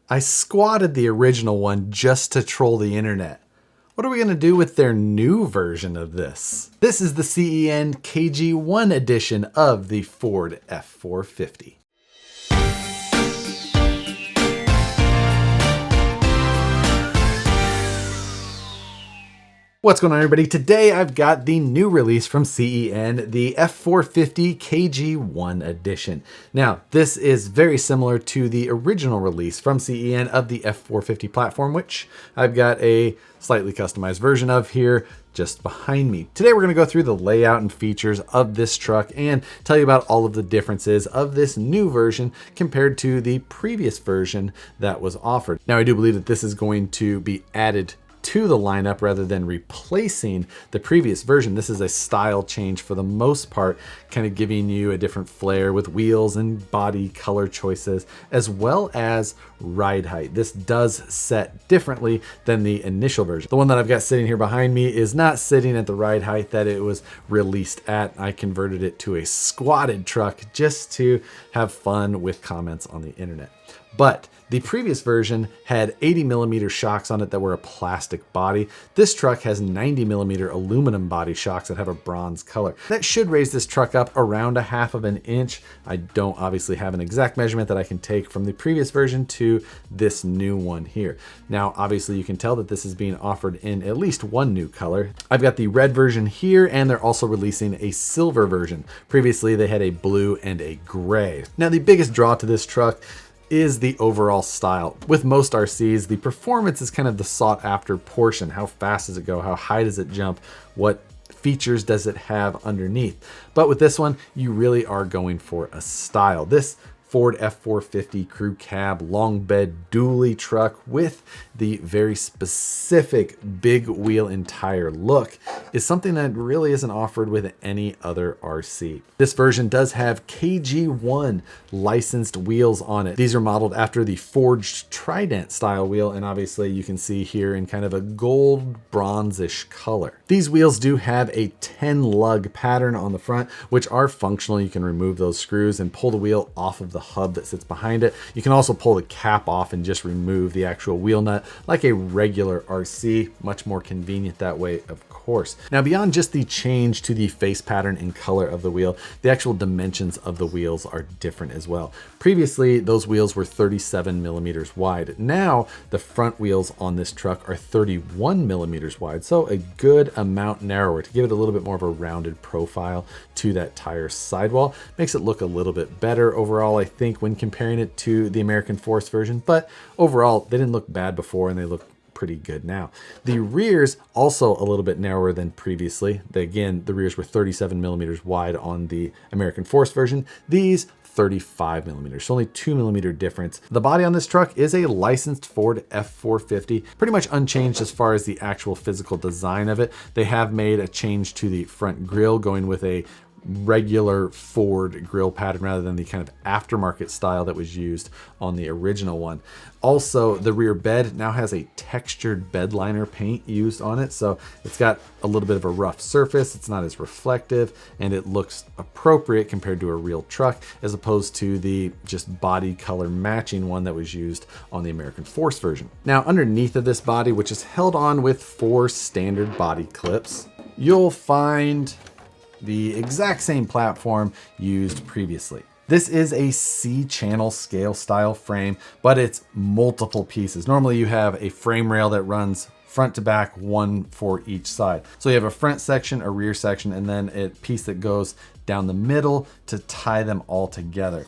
I squatted the original one just to troll the internet. What are we going to do with their new version of this? This is the CEN KG1 edition of the Ford F450. What's going on, everybody? Today I've got the new release from CEN, the F450 KG1 Edition. Now, this is very similar to the original release from CEN of the F450 platform, which I've got a slightly customized version of here just behind me. Today we're going to go through the layout and features of this truck and tell you about all of the differences of this new version compared to the previous version that was offered. Now, I do believe that this is going to be added to the lineup rather than replacing the previous version. This is a style change for the most part, kind of giving you a different flair with wheels and body color choices, as well as ride height. This does set differently than the initial version. The one that I've got sitting here behind me is not sitting at the ride height that it was released at. I converted it to a squatted truck just to have fun with comments on the internet. But the previous version had 80mm shocks on it that were a plastic body. This truck has 90mm aluminum body shocks that have a bronze color. That should raise this truck up around 1/2 inch. I don't obviously have an exact measurement that I can take from the previous version to this new one here. Now, obviously you can tell that this is being offered in at least one new color. I've got the red version here, and they're also releasing a silver version. Previously they had a blue and a gray. Now, the biggest draw to this truck is the overall style. With most RCs, the performance is kind of the sought after portion. How fast does it go? How high does it jump? What features does it have underneath? But with this one, you really are going for a style. This Ford F450 crew cab long bed dually truck with the very specific big wheel and tire look is something that really isn't offered with any other RC. This version does have KG1 licensed wheels on it. These are modeled after the forged Trident style wheel, and obviously you can see here in kind of a gold bronzish color. These wheels do have a 10 lug pattern on the front, which are functional. You can remove those screws and pull the wheel off of the hub that sits behind it. You can also pull the cap off and just remove the actual wheel nut like a regular RC. Much more convenient that way, of course. Now, beyond just the change to the face pattern and color of the wheel, the actual dimensions of the wheels are different as well. Previously, those wheels were 37mm wide. Now, the front wheels on this truck are 31mm wide, so a good amount narrower to give it a little bit more of a rounded profile to that tire sidewall. Makes it look a little bit better overall, I think, when comparing it to the American Force version, but overall, they didn't look bad before and they look pretty good now. The rears also a little bit narrower than previously. Again, the rears were 37mm wide on the American Force version. These 35mm, so only 2mm difference. The body on this truck is a licensed Ford F450, pretty much unchanged as far as the actual physical design of it. They have made a change to the front grille, going with a regular Ford grille pattern rather than the kind of aftermarket style that was used on the original one. Also, the rear bed now has a textured bed liner paint used on it, so it's got a little bit of a rough surface. It's not as reflective, and it looks appropriate compared to a real truck as opposed to the just body color matching one that was used on the American Force version. Now, underneath of this body, which is held on with 4 standard body clips, you'll find the exact same platform used previously. This is a C-channel scale style frame, but it's multiple pieces. Normally you have a frame rail that runs front to back, one for each side. So you have a front section, a rear section, and then a piece that goes down the middle to tie them all together.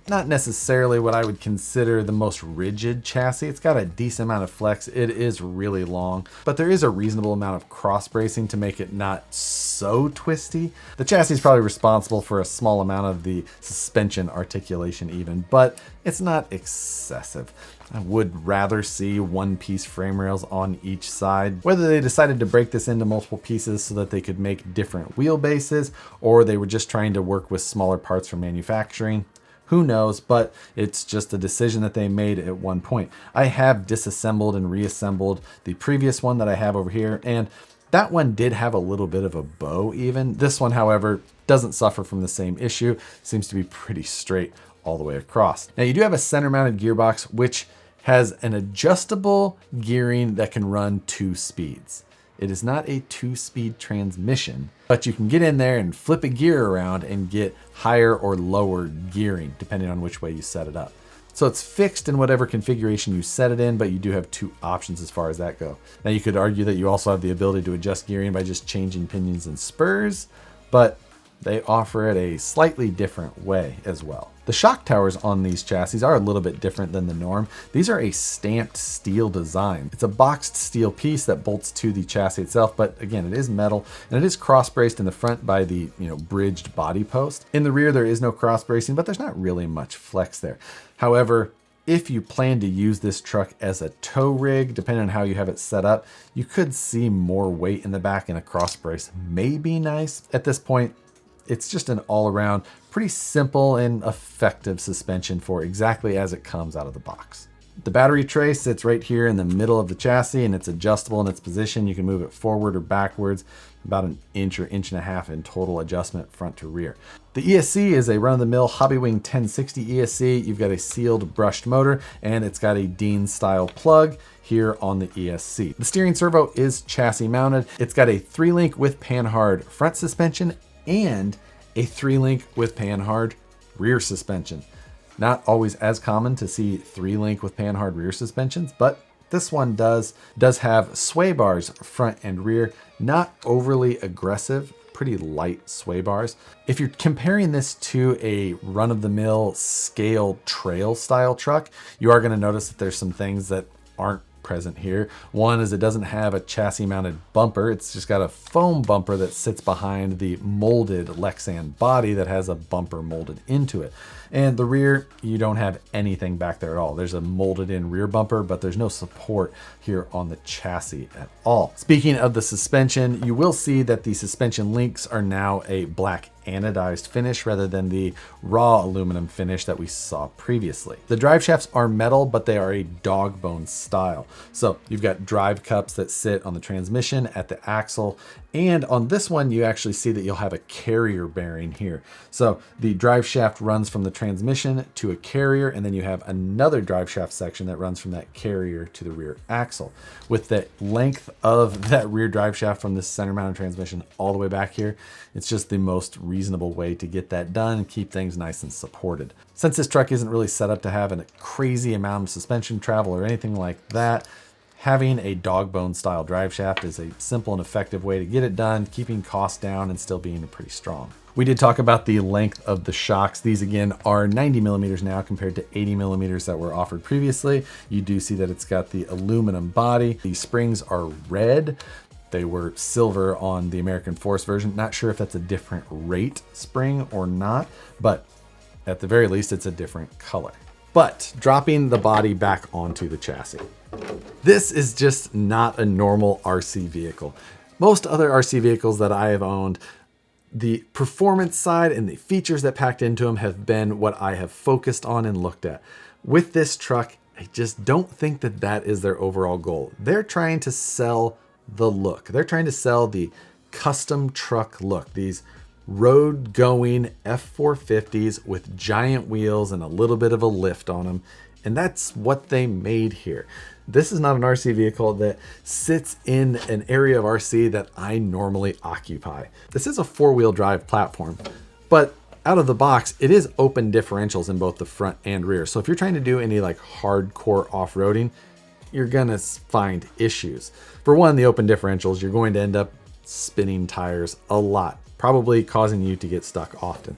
Not necessarily what I would consider the most rigid chassis. It's got a decent amount of flex. It is really long, but there is a reasonable amount of cross bracing to make it not so twisty. The chassis is probably responsible for a small amount of the suspension articulation even, but it's not excessive. I would rather see one-piece frame rails on each side. Whether they decided to break this into multiple pieces so that they could make different wheelbases, or they were just trying to work with smaller parts from manufacturing, who knows, but it's just a decision that they made at one point. I have disassembled and reassembled the previous one that I have over here, and that one did have a little bit of a bow even. This one, however, doesn't suffer from the same issue. Seems to be pretty straight all the way across. Now, you do have a center mounted gearbox, which has an adjustable gearing that can run 2 speeds. It is not a 2-speed transmission, but you can get in there and flip a gear around and get higher or lower gearing, depending on which way you set it up. So it's fixed in whatever configuration you set it in, but you do have 2 options as far as that go. Now you could argue that you also have the ability to adjust gearing by just changing pinions and spurs, but they offer it a slightly different way as well. The shock towers on these chassis are a little bit different than the norm. These are a stamped steel design. It's a boxed steel piece that bolts to the chassis itself, but again, it is metal and it is cross braced in the front by the bridged body post. In the rear, there is no cross bracing, but there's not really much flex there. However, if you plan to use this truck as a tow rig, depending on how you have it set up, you could see more weight in the back, and a cross brace may be nice. At this point, it's just an all-around pretty simple and effective suspension for exactly as it comes out of the box. The battery tray sits right here in the middle of the chassis, and it's adjustable in its position. You can move it forward or backwards, about an inch or inch and a half in total adjustment front to rear. The ESC is a run-of-the-mill Hobbywing 1060 ESC. You've got a sealed brushed motor, and it's got a Dean style plug here on the ESC. The steering servo is chassis mounted. It's got a 3-link with Panhard front suspension and a 3-link with Panhard rear suspension. Not always as common to see 3-link with Panhard rear suspensions, but this one does have sway bars front and rear, not overly aggressive, pretty light sway bars. If you're comparing this to a run-of-the-mill scale trail style truck, you are going to notice that there's some things that aren't present here. One is it doesn't have a chassis mounted bumper. It's just got a foam bumper that sits behind the molded Lexan body that has a bumper molded into it. And the rear, you don't have anything back there at all. There's a molded in rear bumper, but there's no support here on the chassis at all. Speaking of the suspension, you will see that the suspension links are now a black anodized finish rather than the raw aluminum finish that we saw previously. The drive shafts are metal, but they are a dog bone style. So you've got drive cups that sit on the transmission at the axle, and on this one you actually see that you'll have a carrier bearing here. So the drive shaft runs from the transmission to a carrier, and then you have another drive shaft section that runs from that carrier to the rear axle. With the length of that rear drive shaft from this center mounted transmission all the way back here, it's just the most reasonable way to get that done and keep things nice and supported. Since this truck isn't really set up to have a crazy amount of suspension travel or anything like that, having a dog bone style drive shaft is a simple and effective way to get it done, keeping costs down and still being pretty strong. We did talk about the length of the shocks. These again are 90 millimeters now compared to 80 millimeters that were offered previously. You do see that it's got the aluminum body. These springs are red. They were silver on the American Force version. Not sure if that's a different rate spring or not, but at the very least, it's a different color. But dropping the body back onto the chassis. This is just not a normal RC vehicle. Most other RC vehicles that I have owned, the performance side and the features that packed into them have been what I have focused on and looked at. With this truck, I just don't think that that is their overall goal. They're trying to sell the look. They're trying to sell the custom truck look. These road going F450s with giant wheels and a little bit of a lift on them. And that's what they made here. This is not an RC vehicle that sits in an area of RC that I normally occupy. This is a 4-wheel drive platform, but out of the box, it is open differentials in both the front and rear. So if you're trying to do any like hardcore off-roading, you're gonna find issues. For one, the open differentials, you're going to end up spinning tires a lot, probably causing you to get stuck often.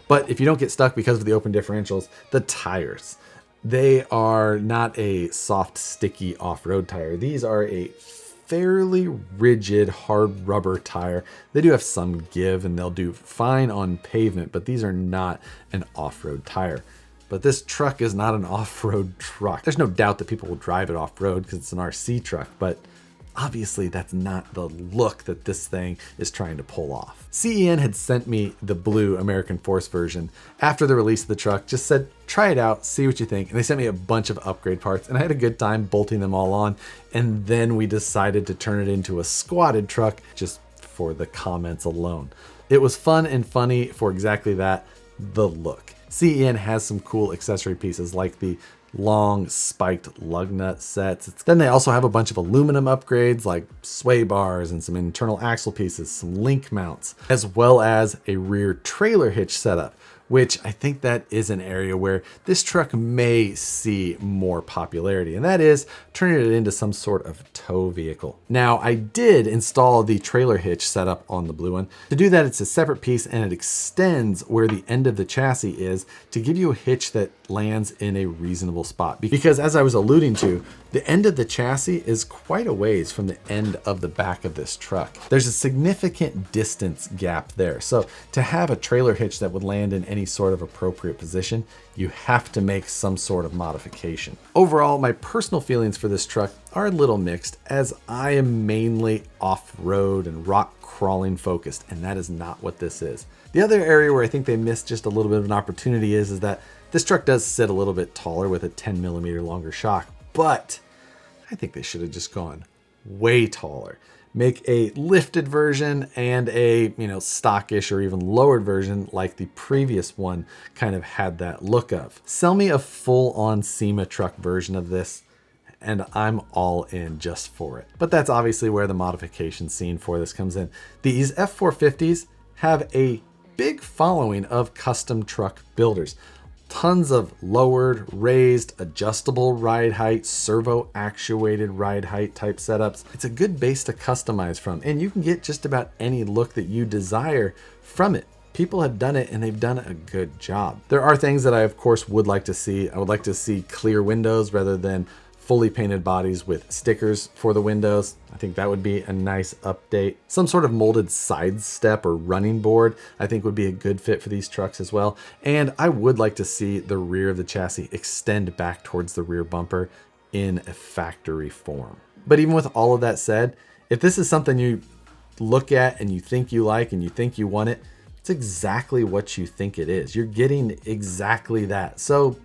But if you don't get stuck because of the open differentials, the tires, they are not a soft, sticky off-road tire. These are a fairly rigid, hard rubber tire. They do have some give and they'll do fine on pavement, but these are not an off-road tire. But this truck is not an off-road truck. There's no doubt that people will drive it off-road because it's an RC truck, but obviously that's not the look that this thing is trying to pull off. CEN had sent me the blue American Force version after the release of the truck, just said, try it out, see what you think. And they sent me a bunch of upgrade parts and I had a good time bolting them all on. And then we decided to turn it into a squatted truck just for the comments alone. It was fun and funny for exactly that, the look. CEN has some cool accessory pieces like the long spiked lug nut sets. Then they also have a bunch of aluminum upgrades like sway bars and some internal axle pieces, some link mounts, as well as a rear trailer hitch setup, which I think that is an area where this truck may see more popularity, and that is turning it into some sort of tow vehicle. Now, I did install the trailer hitch setup on the blue one. To do that, it's a separate piece and it extends where the end of the chassis is to give you a hitch that lands in a reasonable spot. Because as I was alluding to, the end of the chassis is quite a ways from the end of the back of this truck. There's a significant distance gap there. So to have a trailer hitch that would land in any sort of appropriate position, you have to make some sort of modification. Overall, my personal feelings for this truck are a little mixed, as I am mainly off-road and rock crawling focused, and that is not what this is. The other area where I think they missed just a little bit of an opportunity is that this truck does sit a little bit taller with a 10mm longer shock, but I think they should have just gone way taller. Make a lifted version and a, stockish or even lowered version like the previous one kind of had that look of. Sell me a full-on SEMA truck version of this and I'm all in just for it. But that's obviously where the modification scene for this comes in. These F450s have a big following of custom truck builders. Tons of lowered, raised, adjustable ride height, servo actuated ride height type setups. It's a good base to customize from, and you can get just about any look that you desire from it. People have done it and they've done a good job. There are things that I of course would like to see. I would like to see clear windows rather than fully painted bodies with stickers for the windows. I think that would be a nice update. Some sort of molded side step or running board I think would be a good fit for these trucks as well. And I would like to see the rear of the chassis extend back towards the rear bumper in a factory form. But even with all of that said, if this is something you look at and you think you like and you think you want it, it's exactly what you think it is. You're getting exactly that. So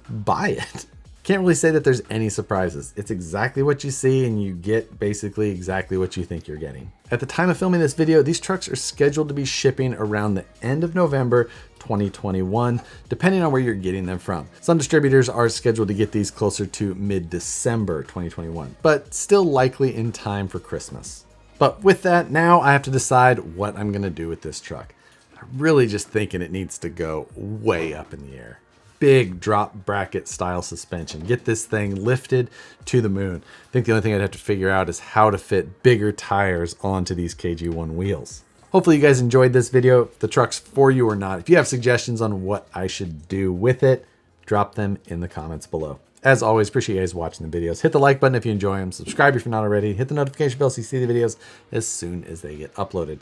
buy it. Can't really say that there's any surprises. It's exactly what you see and you get basically exactly what you think you're getting. At the time of filming this video, these trucks are scheduled to be shipping around the end of November 2021, depending on where you're getting them from. Some distributors are scheduled to get these closer to mid-December 2021, but still likely in time for Christmas. But with that, now I have to decide what I'm gonna do with this truck. I'm really just thinking it needs to go way up in the air. Big drop bracket style suspension. Get this thing lifted to the moon. I think the only thing I'd have to figure out is how to fit bigger tires onto these KG1 wheels. Hopefully you guys enjoyed this video. If the truck's for you or not. If you have suggestions on what I should do with it, drop them in the comments below. As always, appreciate you guys watching the videos. Hit the like button if you enjoy them. Subscribe if you're not already. Hit the notification bell so you see the videos as soon as they get uploaded.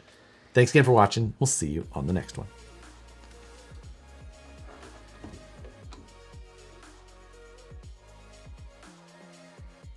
Thanks again for watching. We'll see you on the next one.